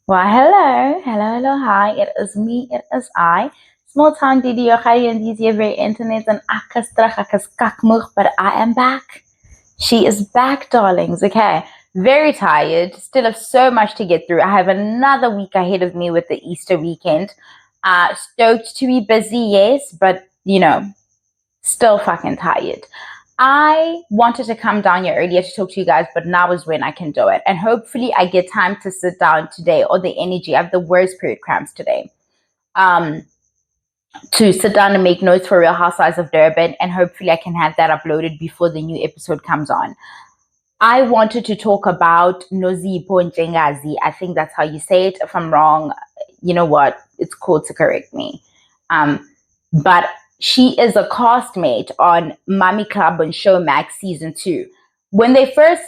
Well, hello, hi. It is me, it is I. Small town Didi Yochai and these very internet and akas kakmuk, but I am back. She is back, darlings. Okay. Very tired. Still have so much to get through. I have another week ahead of me with the Easter weekend. Stoked to be busy, yes, but still fucking tired. I wanted to come down here earlier to talk to you guys, but now is when I can do it. And hopefully I get time to sit down today or the energy. I have the worst period cramps today. To sit down and make notes for Real Housewives of Durban, and hopefully I can have that uploaded before the new episode comes on. I wanted to talk about Nosipho and Jengazi. I think that's how you say it. If I'm wrong, you know what? It's cool to correct me. But she is a castmate on Mommy Club on Showmax season 2. When they first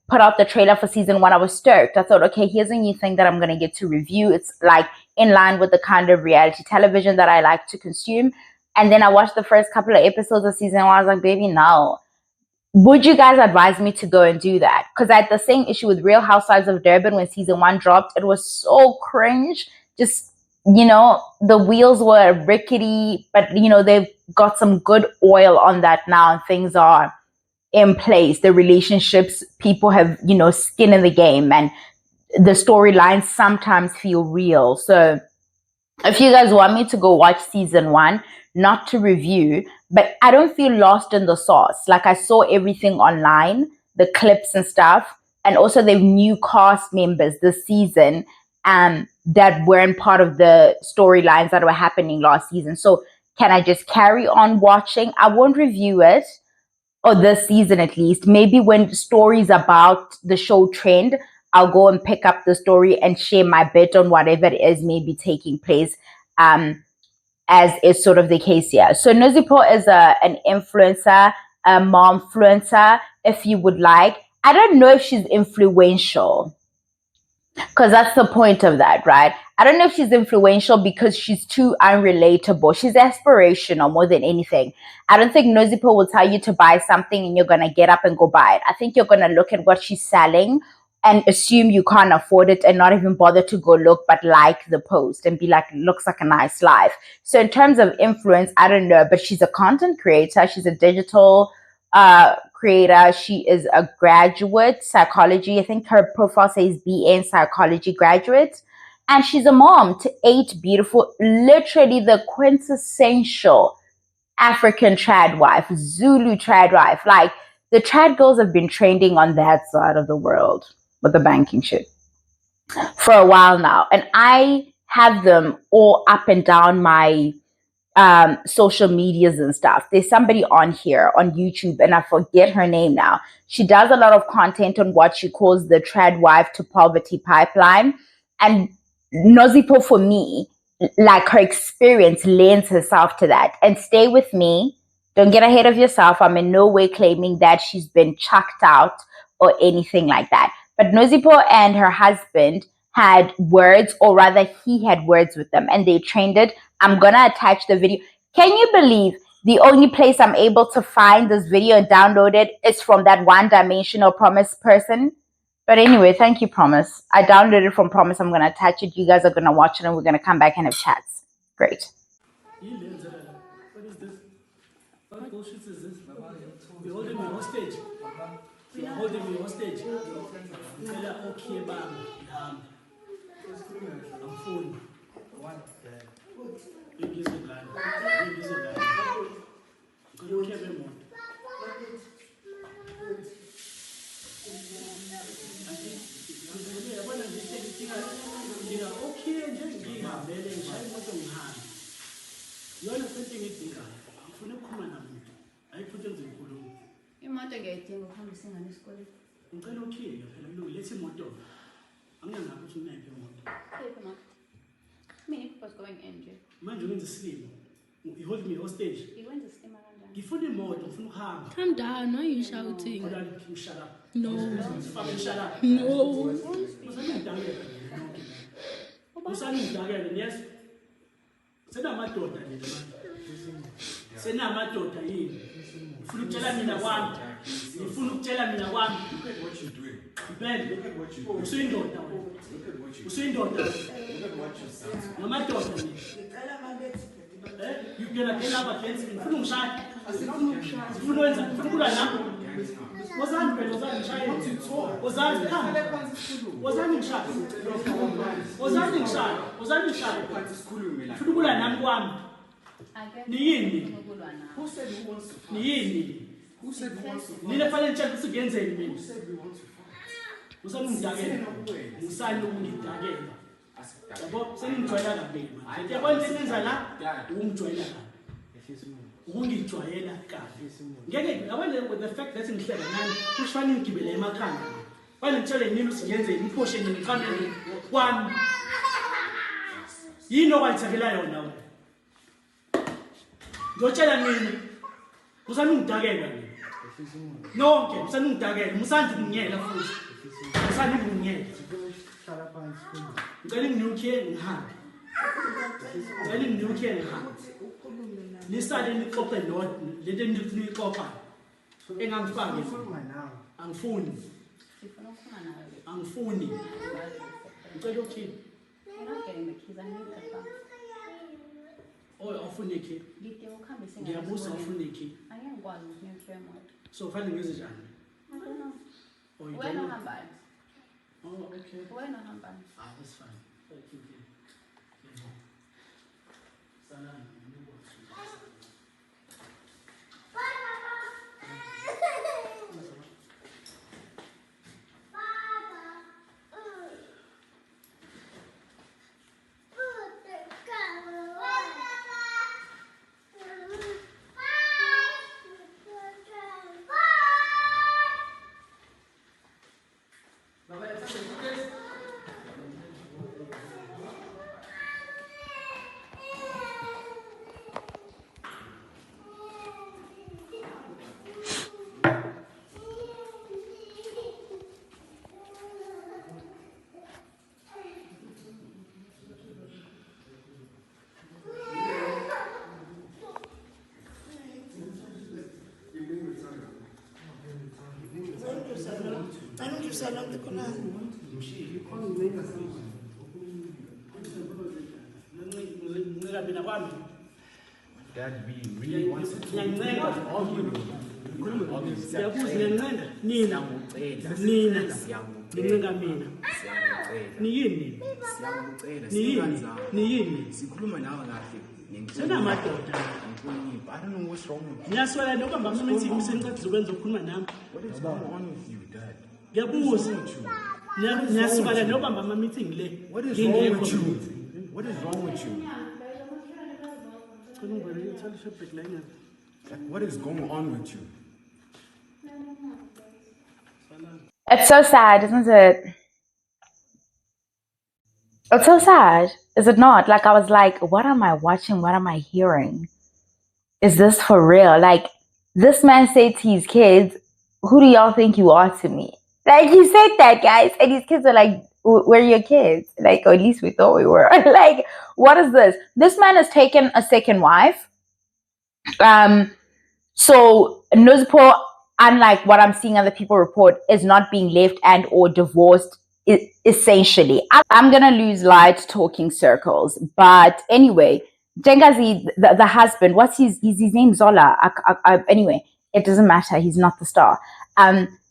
put out the trailer for season 1, I was stoked. I thought, okay, here's a new thing that I'm gonna get to review. It's in line with the kind of reality television that I like to consume. And then I watched the first couple of episodes of season 1. I was like, baby, no. Would you guys advise me to go and do that? Because I had the same issue with Real Housewives of Durban when season 1 dropped. It was so cringe. Just the wheels were rickety, but they've got some good oil on that now and things are in place. The relationships, people have, skin in the game, and the storylines sometimes feel real. So if you guys want me to go watch season 1, not to review, but I don't feel lost in the sauce. I saw everything online, the clips and stuff, and also the new cast members this season that weren't part of the storylines that were happening last season. So can I just carry on watching? I won't review it, or this season at least. Maybe when stories about the show trend, I'll go and pick up the story and share my bit on whatever it is maybe taking place, as is sort of the case here. So Nosipho is an influencer, a momfluencer, if you would like. I don't know if she's influential, because that's the point of that, right? I don't know if she's influential because she's too unrelatable. She's aspirational more than anything. I don't think Nosipho will tell you to buy something and you're going to get up and go buy it. I think you're going to look at what she's selling and assume you can't afford it and not even bother to go look, but like the post and be like, it looks like a nice life. So in terms of influence, I don't know, but she's a content creator. She's a digital creator. She is a graduate psychology. I think her profile says BA in psychology graduate. And she's a mom to 8 beautiful, literally the quintessential African trad wife, Zulu trad wife. The trad girls have been trending on that side of the world with the banking shit for a while now. And I have them all up and down my social medias and stuff. There's somebody on here on YouTube, and I forget her name now. She does a lot of content on what she calls the trad wife to poverty pipeline. And Nosipho, for me, her experience lends herself to that. And stay with me. Don't get ahead of yourself. I'm in no way claiming that she's been chucked out or anything like that. But Nosipho and her husband had words, or rather he had words with them, and they trained it. I'm going to attach the video. Can you believe the only place I'm able to find this video and download it is from that one-dimensional Promise person? But anyway, thank you, Promise. I downloaded it from Promise. I'm going to attach it. You guys are going to watch it, and we're going to come back and have chats. Great. What is this? What bullshit is this? You're holding me hostage. You're holding me hostage. Okay, bam. I'm full. What? Big is a blind. Big is a blind. You can't be more. Okay, just give her belly. You're not sending it to her. I'm going to come and I put it in Kulu. Imoto ngiyayidinga ukuhambisa ingane esikoleni. Ngicela ukhiye phela kulungu lethi imoto. Anginakho ukuthi unayiphi imoto. Hey ma. Mina was going in nje. Manje wenza isilimo. You hold me hostage. Ikwenza isilima kanjani? Ngifuna imoto, ngifuna ukuhamba. Calm down, why are you shouting? Shut up. No. Fucking shut up. No. Usangidakele, yes. Senamadoda nje manje. Senamadoda yini? Ngifuna ukutshela mina kwami. Ngifuna ukutshela mina kwami. What you doing? Ben, Look at what you do. usuyindoda wena. Look at what you do. Usuyindoda. Look at what your sons are. Ngamadoda nje. You gonna get up against me. Ufuna ungishaya. Ufuna wenza. Ufuna ukulwa nami. Wozani phela wozani ngishaya. Wozani khamba. Wozani ngishaya. Wozani ngishaya. Wozani ngishaya. Ufuna ukulwa nami kwami. Niyini? Who said who wants to fight? Niyini? Who said who wants to fight? Nina fanele ngitshela ukuthi kuyenzeni mina. Who said we want to fight? Usani ngidakela. Usani ukungidakela. Yabo seningijwayela kabi manje. Yakwenza senza la ukungijwayela kabi. Ukungijwayela kabi. Ngeke yabona with the fact that ngihleka nani kushwana ngigibele emakhanda. Bani ngitshele nini usingenzeni iphoshe nini ngiqhamele kwami. Yini okwayithakela yona wena? Ngiyotshela mina. Usani ungidakela mina. Nonke usani ungidakela, musandi kunginyela futhi. Usani kunginyela. Ngicela nginuke ngihambe. Ngicela nginuke ngihambe. Nisale nixoxe lento enixoxa. Engangifaki. Angifuni. Angifuni. Ngicela ukuthini? Oh, awufuni ikhi. Ngiyabuza awufuni ikhi. So fanele ngenze njani? Oh, you don't know. Oh, okay. Ah, that's fine. Thank you. Salam. Dad, we really want to talk. Sikhuluma nawe kahle. I don't know what's wrong with you. What is going on with you, Dad? What is wrong with you? What is wrong with you? What is wrong with you? Like, what is going on with you? It's so sad, isn't it? It's so sad, is it not? Like, I was like, what am I watching? What am I hearing? Is this for real? Like, this man said to his kids, who do y'all think you are to me? Like, he said that, guys. And his kids are like, we're your kids. Like, or at least we thought we were. Like, what is this? This man has taken a second wife. So Nosipho, unlike what I'm seeing other people report, is not being left and or divorced. Essentially, I'm gonna lose light talking circles, but anyway, Jengazi, the husband, what's his name? Zola. Anyway, it doesn't matter. He's not the star.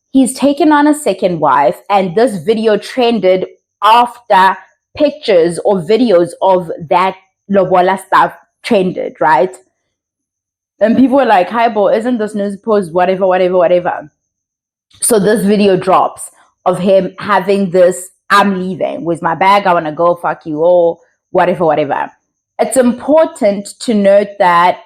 He's taken on a second wife, and this video trended after pictures or videos of that lobola stuff trended, right? And people were like, "Hi, bo, isn't this Nosipho's whatever?" So this video drops of him having this, I'm leaving with my bag, I want to go, fuck you all, whatever. It's important to note that,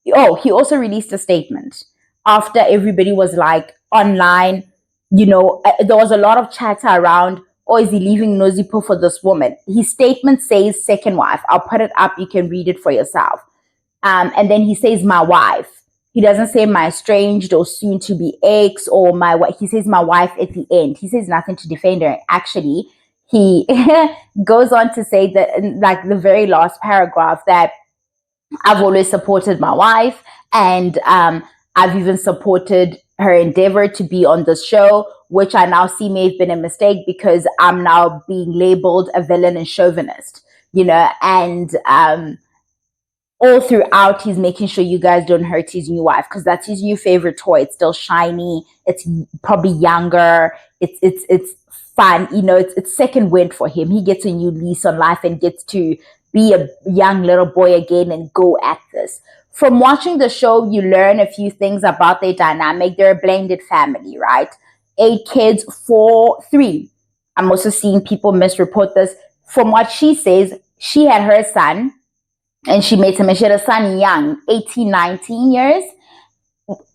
he also released a statement after everybody was like online, there was a lot of chatter around, is he leaving Nosipho for this woman? His statement says second wife. I'll put it up, you can read it for yourself. And then he says my wife. He doesn't say my estranged or soon to be ex or my wife. He says my wife at the end. He says nothing to defend her. Actually, he goes on to say that, like the very last paragraph, that I've always supported my wife, and I've even supported her endeavor to be on this show. which I now see may have been a mistake because I'm now being labeled a villain and chauvinist, and all throughout he's making sure you guys don't hurt his new wife because that's his new favorite toy. It's still shiny, it's probably younger, it's fun, it's second wind for him. He gets a new lease on life and gets to be a young little boy again and go at this. From watching the show, you learn a few things about their dynamic. They're a blended family, right? 8 kids, 3. I'm also seeing people misreport this. From what she says, she had her son and she made him, and she had a son young, 18, 19 years.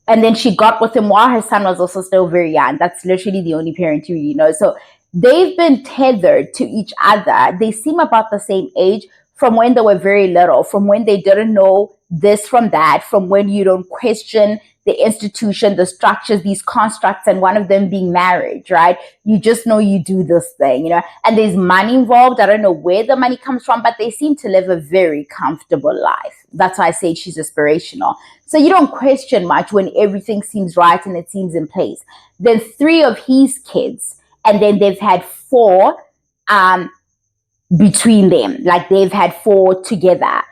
And then she got with him while her son was also still very young. That's literally the only parent you really know. So they've been tethered to each other. They seem about the same age from when they were very little, from when they didn't know this from that, from when you don't question the institution, the structures, these constructs, and one of them being marriage, right? You just know you do this thing, and there's money involved. I don't know where the money comes from, but they seem to live a very comfortable life. That's why I say she's aspirational. So you don't question much when everything seems right and it seems in place. Then 3 of his kids, and then they've had 4 between them. Like they've had 4 together.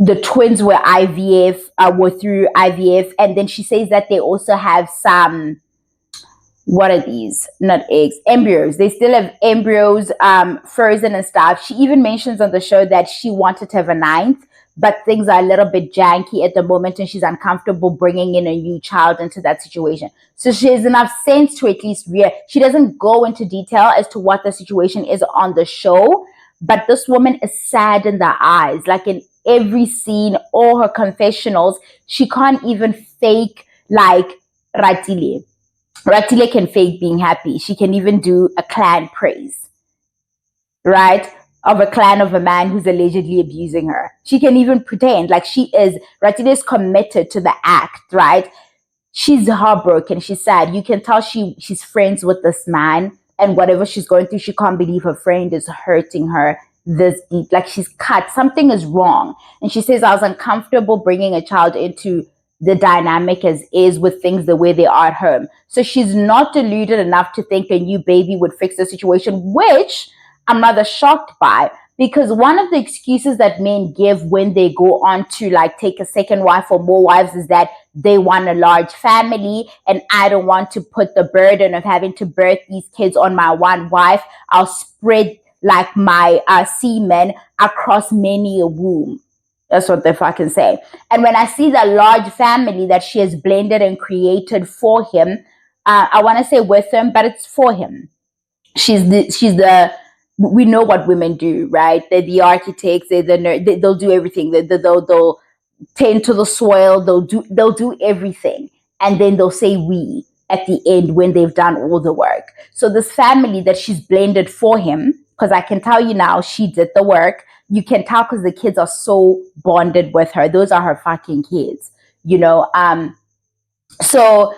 The twins were were through IVF. And then she says that they also have some, what are these? Not eggs, embryos. They still have embryos, frozen and stuff. She even mentions on the show that she wanted to have a 9th, but things are a little bit janky at the moment and she's uncomfortable bringing in a new child into that situation. So she has enough sense to at least she doesn't go into detail as to what the situation is on the show, but this woman is sad in the eyes. Like in every scene, all her confessionals, she can't even fake like Ratile. Ratile can fake being happy. She can even do a clan praise, right? Of a clan of a man who's allegedly abusing her. She can even pretend like Ratile is committed to the act, right? She's heartbroken. She's sad. You can tell she's friends with this man, and whatever she's going through, she can't believe her friend is hurting her this deep. Like she's cut. Something is wrong. And she says, I was uncomfortable bringing a child into the dynamic as is with things the way they are at home. So she's not deluded enough to think a new baby would fix the situation, which I'm rather shocked by, because one of the excuses that men give when they go on to like take a second wife or more wives is that they want a large family and I don't want to put the burden of having to birth these kids on my one wife. I'll spread like my semen across many a womb. That's what they fucking say. And when I see the large family that she has blended and created for him, I want to say with him, but it's for him. We know what women do, right? They're the architects, they'll do everything. They'll tend to the soil, they'll do everything. And then they'll say we at the end when they've done all the work. So this family that she's blended for him, because I can tell you now, she did the work. You can tell because the kids are so bonded with her. Those are her fucking kids, So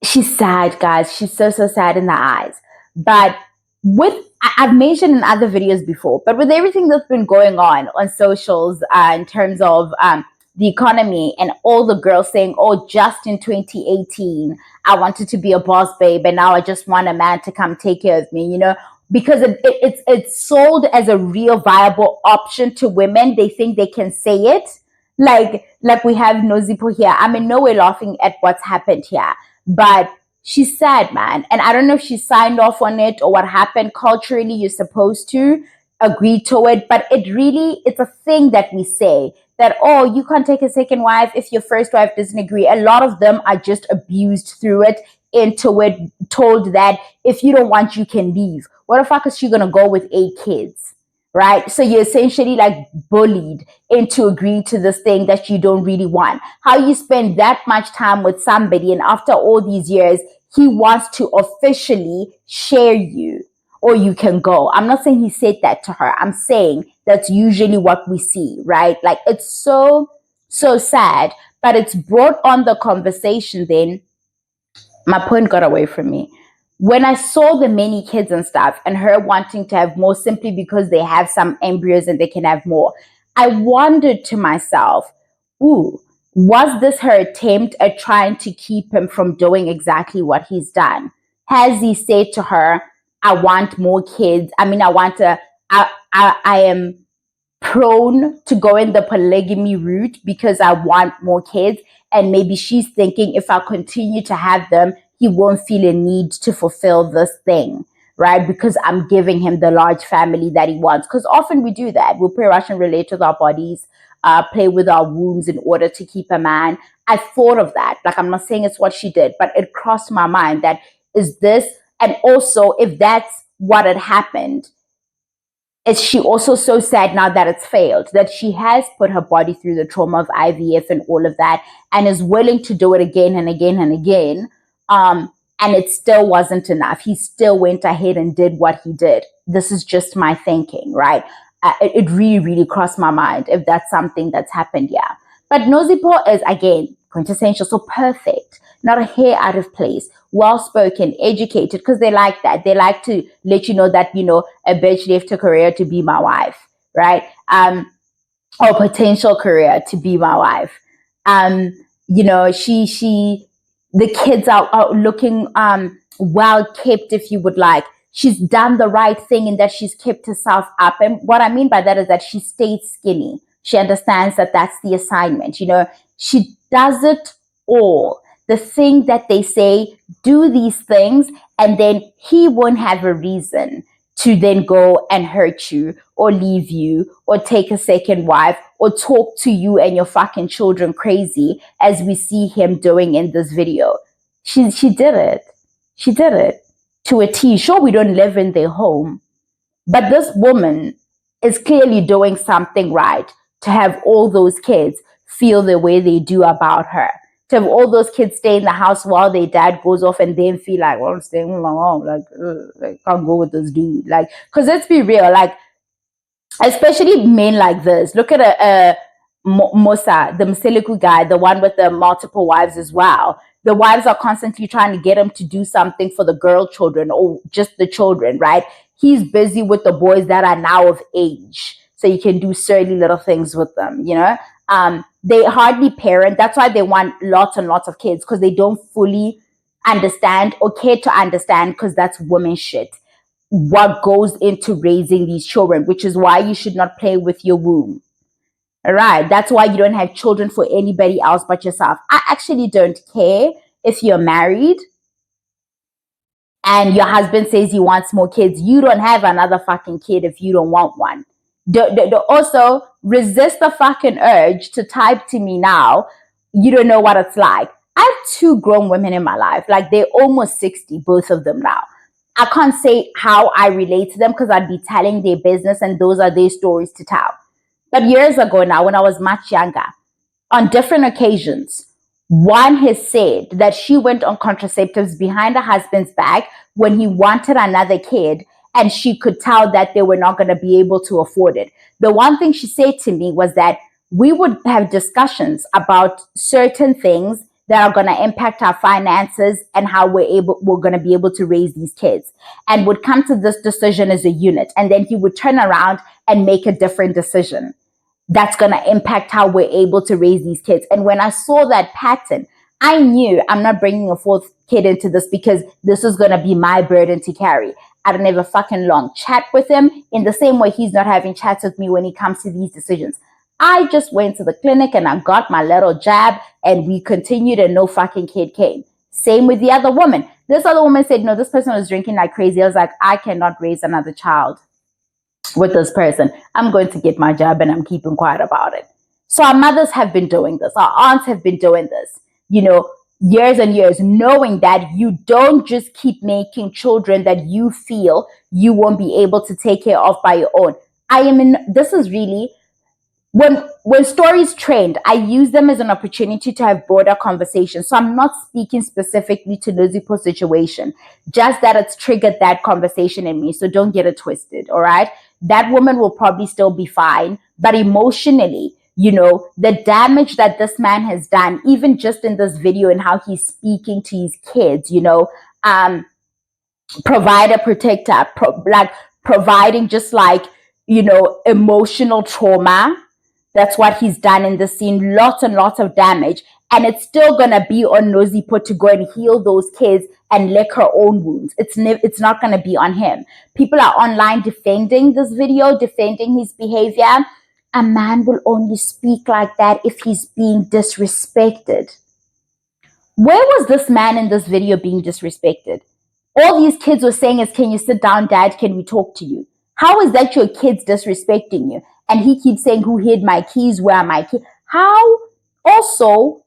she's sad, guys. She's so sad in the eyes. But I've mentioned in other videos before, but with everything that's been going on socials in terms of the economy and all the girls saying, oh, just in 2018, I wanted to be a boss babe and now I just want a man to come take care of me, because it's sold as a real viable option to women. They think they can say it. Like we have Nosipho here. I'm in no way laughing at what's happened here, but she's sad, man. And I don't know if she signed off on it or what happened. Culturally, you're supposed to agree to it, but it's a thing that we say that, oh, you can't take a second wife if your first wife doesn't agree. A lot of them are just abused through it, into it, told that if you don't want, you can leave. What the fuck is she gonna go with 8 kids? Right? So you're essentially like bullied into agreeing to this thing that you don't really want. How you spend that much time with somebody and after all these years, he wants to officially share you, or you can go. I'm not saying he said that to her. I'm saying that's usually what we see, right? Like it's so sad, but it's brought on the conversation then. My point got away from me. When I saw the many kids and stuff and her wanting to have more simply because they have some embryos and they can have more, I wondered to myself, ooh, was this her attempt at trying to keep him from doing exactly what he's done? Has he said to her, I want more kids? I mean, I am prone to go in the polygamy route because I want more kids. And maybe she's thinking if I continue to have them, he won't feel a need to fulfill this thing, right? Because I'm giving him the large family that he wants. Because often we do that. We pre-rush and relate with our bodies, play with our wombs in order to keep a man. I thought of that. Like, I'm not saying it's what she did, but it crossed my mind that is this, and also if that's what had happened, is she also so sad now that it's failed, that she has put her body through the trauma of IVF and all of that, and is willing to do it again and again and again. And it still wasn't enough. He still went ahead and did what he did. This is just my thinking, right? It really, really crossed my mind if that's something that's happened, yeah. But Nosipho is, again, quintessential, so perfect, not a hair out of place, well-spoken, educated, because they like that. They like to let you know that, a bitch left her career to be my wife, right? Or potential career to be my wife. The kids are looking well kept, if you would like. She's done the right thing in that she's kept herself up. And what I mean by that is that she stayed skinny. She understands that that's the assignment. She does it all. The thing that they say, do these things, and then he won't have a reason to then go and hurt you or leave you or take a second wife or talk to you and your fucking children crazy, as we see him doing in this video. She did it. She did it to a T. Sure, we don't live in their home, but this woman is clearly doing something right to have all those kids feel the way they do about her. To have all those kids stay in the house while their dad goes off and then feel like, well, I'm staying with my mom. Like, I can't go with this dude. Like, because let's be real, like, especially men like this. Look at Musa, the Mseliku guy, the one with the multiple wives as well. The wives are constantly trying to get him to do something for the girl children or just the children, right? He's busy with the boys that are now of age, so you can do silly little things with them, they hardly parent. That's why they want lots and lots of kids, because they don't fully understand or care to understand, because that's woman shit, what goes into raising these children, which is why you should not play with your womb. All right. That's why you don't have children for anybody else but yourself. I actually don't care if you're married and your husband says he wants more kids. You don't have another fucking kid if you don't want one. Also, resist the fucking urge to type to me now. You don't know what it's like. I have 2 grown women in my life. Like, they're almost 60, both of them now. I can't say how I relate to them because I'd be telling their business and those are their stories to tell. But years ago now, when I was much younger, on different occasions, one has said that she went on contraceptives behind her husband's back when he wanted another kid, and she could tell that they were not going to be able to afford it. The one thing she said to me was that we would have discussions about certain things that are going to impact our finances and how we're going to be able to raise these kids, and would come to this decision as a unit. And then he would turn around and make a different decision that's going to impact how we're able to raise these kids. And when I saw that pattern, I knew I'm not bringing a 4th kid into this because this is going to be my burden to carry. I don't have a fucking long chat with him in the same way he's not having chats with me when it comes to these decisions. I just went to the clinic and I got my little jab and we continued and no fucking kid came. Same with the other woman. This other woman said, no, this person was drinking like crazy. I was like, I cannot raise another child with this person. I'm going to get my job and I'm keeping quiet about it. So our mothers have been doing this. Our aunts have been doing this, years and years, knowing that you don't just keep making children that you feel you won't be able to take care of by your own. This is really, when stories trend, I use them as an opportunity to have broader conversations. So I'm not speaking specifically to Nosipho's situation, just that it's triggered that conversation in me. So don't get it twisted, all right? That woman will probably still be fine, but emotionally, the damage that this man has done, even just in this video and how he's speaking to his kids, provider, protector, providing just like, emotional trauma. That's what he's done in the scene. Lots and lots of damage. and it's still gonna be on Nosipho to go and heal those kids and lick her own wounds. It's not gonna be on him. People are online defending this video, defending his behavior. A man will only speak like that if he's being disrespected. Where was this man in this video being disrespected? All these kids were saying is, can you sit down, dad? Can we talk to you? How is that your kids disrespecting you? And he keeps saying, who hid my keys? Where are my keys? How? Also,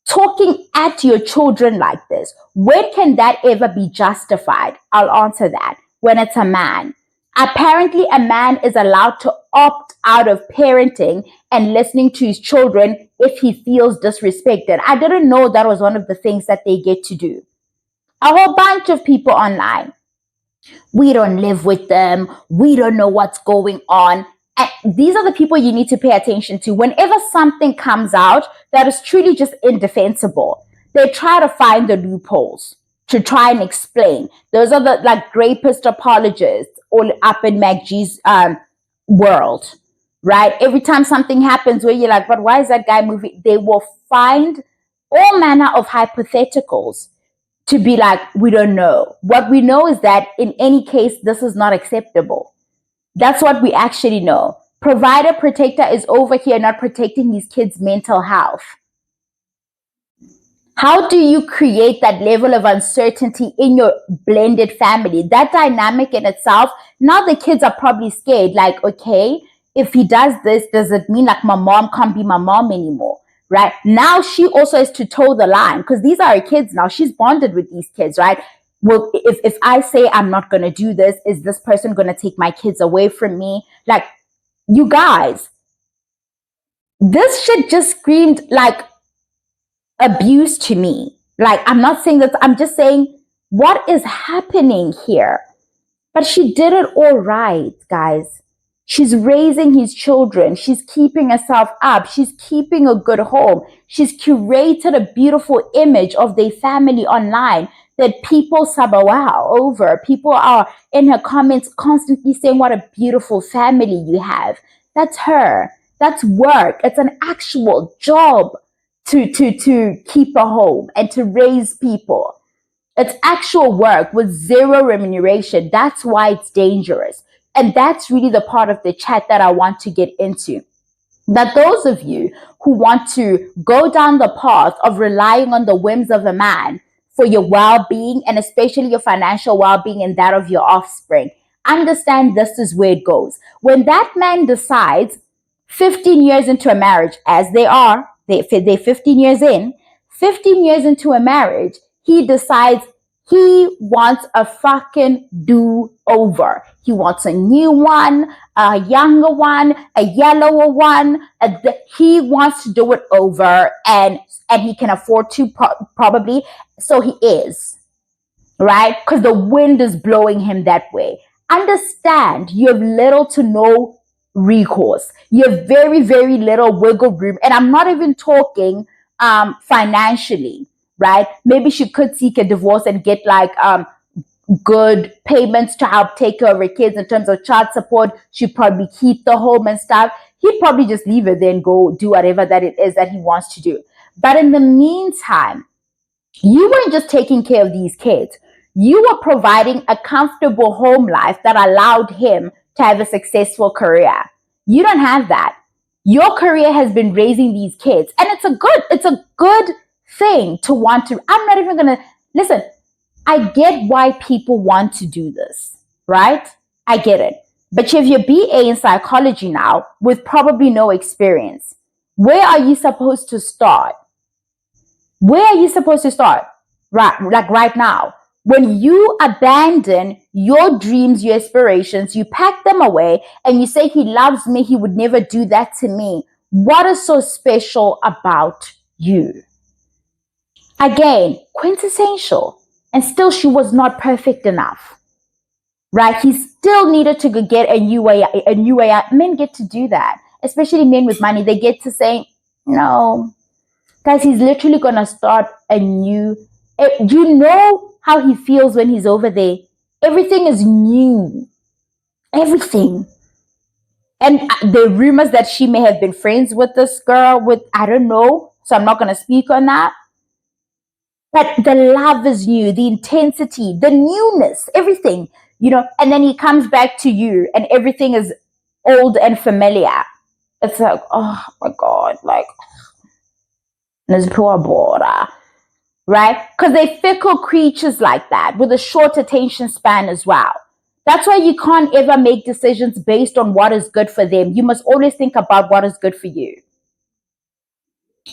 talking at your children like this, when can that ever be justified? I'll answer that. When it's a man. Apparently, a man is allowed to opt out of parenting and listening to his children if he feels disrespected. I didn't know that was one of the things that they get to do. A whole bunch of people online. We don't live with them. We don't know what's going on. And these are the people you need to pay attention to. Whenever something comes out that is truly just indefensible, they try to find the loopholes to try and explain. Those are the like rapist apologists all up in MacG's world, right? Every time something happens where you're like, but why is that guy moving? They will find all manner of hypotheticals to be like, we don't know. What we know is that in any case, this is not acceptable. That's what we actually know. Provider protector is over here not protecting his kids' mental health. How do you create that level of uncertainty in your blended family? That dynamic in itself, now the kids are probably scared. Like, okay, if he does this, does it mean like my mom can't be my mom anymore? Right? Now she also has to toe the line because these are her kids now. She's bonded with these kids, right? Well, if I say I'm not going to do this, is this person going to take my kids away from me? Like, you guys, this shit just screamed like abuse to me. Like, I'm not saying that, I'm just saying what is happening here. But she did it all right, guys. She's raising his children. She's keeping herself up. She's keeping a good home. She's curated a beautiful image of their family online that people sabawa over. People are in her comments constantly saying what a beautiful family you have. That's her. That's work. It's an actual job to keep a home and to raise people. It's actual work with zero remuneration. That's why it's dangerous. And that's really the part of the chat that I want to get into. That those of you who want to go down the path of relying on the whims of a man for your well-being and especially your financial well-being and that of your offspring, understand this is where it goes. When that man decides 15 years into a marriage, as they are, they're 15 years in, 15 years into a marriage, he decides he wants a fucking do-over. He wants a new one, a younger one, a yellower one. He wants to do it over and he can afford to probably. So he is, right? Because the wind is blowing him that way. Understand, you have little to no recourse. You have very, very little wiggle room. And I'm not even talking financially. Right? Maybe she could seek a divorce and get like good payments to help take care of her kids in terms of child support. She'd probably keep the home and stuff. He'd probably just leave it there and go do whatever that it is that he wants to do. But in the meantime, you weren't just taking care of these kids. You were providing a comfortable home life that allowed him to have a successful career. You don't have that. Your career has been raising these kids. And it's a good thing to want to. I'm not even gonna listen. I get why people want to do this, right? I get it. But you have your BA in psychology now with probably no experience. Where are you supposed to start? Where are you supposed to start? Right, like right now. When you abandon your dreams, your aspirations, you pack them away and you say he loves me, he would never do that to me. What is so special about you? Again, quintessential. And still she was not perfect enough. Right? He still needed to get a new way out. Men get to do that. Especially men with money. They get to say, no. Guys, he's literally going to start a new. You know how he feels when he's over there. Everything is new. Everything. And the rumors that she may have been friends with this girl with, I don't know, so I'm not going to speak on that. But the love is new, the intensity, the newness, everything, and then he comes back to you and everything is old and familiar. It's like, oh my God, like, Nosipho bora, right? Because they're fickle creatures like that with a short attention span as well. That's why you can't ever make decisions based on what is good for them. You must always think about what is good for you.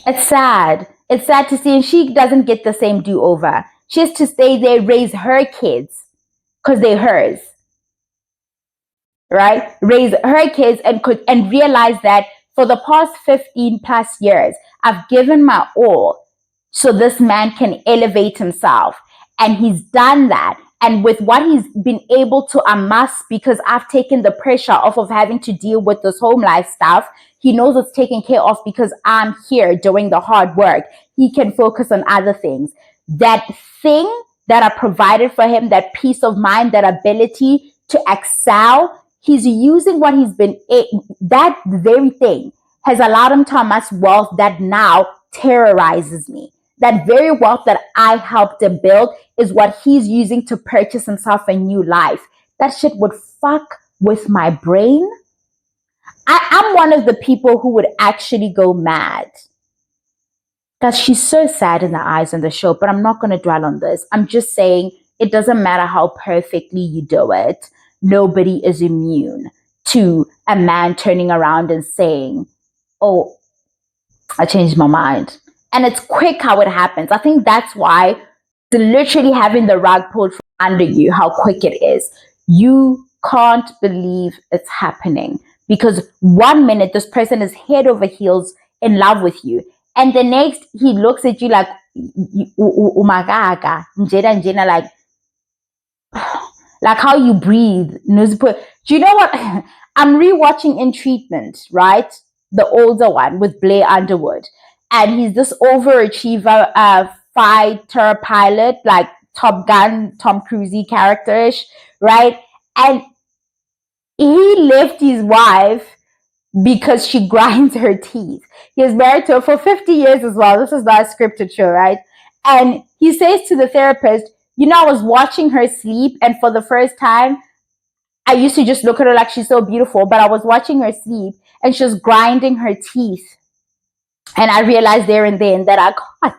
It's sad. It's sad to see, and she doesn't get the same do-over. She has to stay there, raise her kids, because they're hers. Right? Raise her kids and realize that for the past 15 plus years, I've given my all so this man can elevate himself. And he's done that. And with what he's been able to amass, because I've taken the pressure off of having to deal with this home life stuff, he knows it's taken care of because I'm here doing the hard work. He can focus on other things. That thing that I provided for him, that peace of mind, that ability to excel, he's using what he's been, that very thing has allowed him to amass wealth that now terrorizes me. That very wealth that I helped him build is what he's using to purchase himself a new life. That shit would fuck with my brain. I'm one of the people who would actually go mad. Because she's so sad in the eyes on the show, but I'm not going to dwell on this. I'm just saying it doesn't matter how perfectly you do it. Nobody is immune to a man turning around and saying, oh, I changed my mind. And it's quick how it happens. I think that's why literally having the rug pulled from under you, how quick it is. You can't believe it's happening. Because 1 minute, this person is head over heels in love with you. And the next, he looks at you like, umagaga, njena, like how you breathe. Do you know what? I'm rewatching In Treatment, right? The older one with Blair Underwood. And he's this overachiever fighter pilot, like Top Gun, Tom Cruise character-ish, right? And he left his wife because she grinds her teeth. He was married to her for 50 years as well. This is not a scripted show, right? And he says to the therapist, I was watching her sleep, and for the first time, I used to just look at her like she's so beautiful, but I was watching her sleep, and she was grinding her teeth. And I realized there and then that I can't.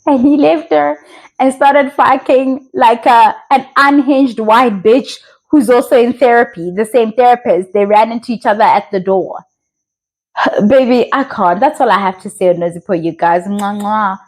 And he left her and started fucking like an unhinged white bitch who's also in therapy, the same therapist. They ran into each other at the door. Baby, I can't. That's all I have to say on Nosipho, you guys. Mwah, mwah.